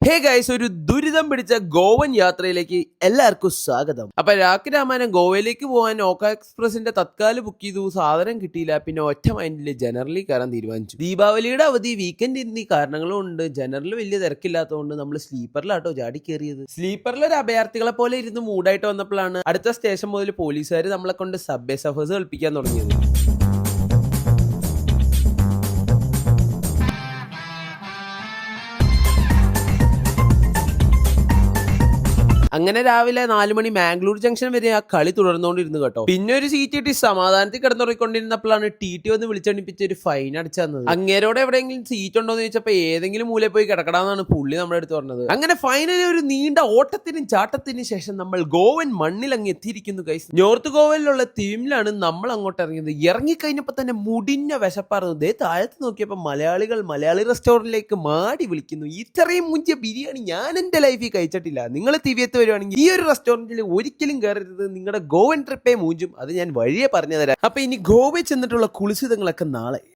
Hey guys, ഒരു ദുരിതം പിടിച്ച ഗോവൻ യാത്രയിലേക്ക് എല്ലാവർക്കും സ്വാഗതം. അപ്പൊ രാമായണം ഗോവയിലേക്ക് പോകാൻ ഓക്ക എക്സ്പ്രസിന്റെ തത്കാല് ബുക്ക് ചെയ്തു. സാധനം കിട്ടിയില്ല. പിന്നെ ഒറ്റ മൈൻഡിൽ ജനറലി കയറാൻ തീരുമാനിച്ചു. ദീപാവലിയുടെ അവധി, വീക്കെൻഡ് എന്നീ കാരണങ്ങളും ഉണ്ട്. ജനറൽ വലിയ തിരക്കില്ലാത്തതുകൊണ്ട് നമ്മൾ സ്ലീപ്പറിലാട്ടോ ചാടി കയറിയത്. സ്ലീപ്പറിൽ ഒരു അഭയാർത്ഥികളെ പോലെ ഇരുന്ന് മൂടായിട്ട് വന്നപ്പോഴാണ് അടുത്ത സ്റ്റേഷൻ മുതൽ പോലീസുകാർ നമ്മളെ കൊണ്ട് സബ്വേ സഫേഴ്സ് കളിപ്പിക്കാൻ തുടങ്ങിയത്. അങ്ങനെ രാവിലെ 4 മണി മാംഗ്ലൂർ ജംഗ്ഷൻ വരെ ആ കളി തുടർന്നുകൊണ്ടിരുന്നു കേട്ടോ. പിന്നെ ഒരു സീറ്റ് കിട്ടി സമാധാനത്തിൽ കിടന്നുറങ്ങിക്കൊണ്ടിരുന്നപ്പോഴാണ് ടി വന്ന് വിളിച്ചണിപ്പിച്ച് ഒരു ഫൈൻ അടിച്ചു തന്നത്. അങ്ങേരോടെ എവിടെയെങ്കിലും സീറ്റ് ഉണ്ടോ എന്ന് ചോദിച്ചപ്പോ ഏതെങ്കിലും മൂലയിൽ പോയി കിടക്കടാന്നാണ് പുള്ളി നമ്മുടെ അടുത്ത് പറഞ്ഞത്. അങ്ങനെ ഫൈനലി ഒരു നീണ്ട ഓട്ടത്തിനും ചാട്ടത്തിനും ശേഷം നമ്മൾ ഗോവൻ മണ്ണിൽ അങ്ങ് എത്തിയിരിക്കുന്നു ഗൈസ്. നോർത്ത് ഗോവയിലുള്ള തീമിലാണ് നമ്മൾ അങ്ങോട്ട് ഇറങ്ങിയത്. ഇറങ്ങിക്കഴിഞ്ഞപ്പോ തന്നെ മുടിഞ്ഞ വിശപ്പായിരുന്നു. ദേ താഴത്ത് നോക്കിയപ്പോ മലയാളി റെസ്റ്റോറന്റിലേക്ക് മാടി വിളിക്കുന്നു. ഇത്രയും മുഞ്ചിയ ബിരിയാണി ഞാൻ എന്റെ ലൈഫിൽ കഴിച്ചിട്ടില്ല. നിങ്ങൾ തിവിയത്ത് വരുവാണെങ്കിൽ ഈ ഒരു റെസ്റ്റോറന്റിൽ ഒരിക്കലും കയറരുത്. നിങ്ങളുടെ ഗോവൻ ട്രിപ്പേ മൂഞ്ചും. അത് ഞാൻ വഴിയെ പറഞ്ഞു തരാം. അപ്പൊ ഇനി ഗോവയിൽ ചെന്നിട്ടുള്ള കുളിസിതങ്ങളൊക്കെ നാളെ.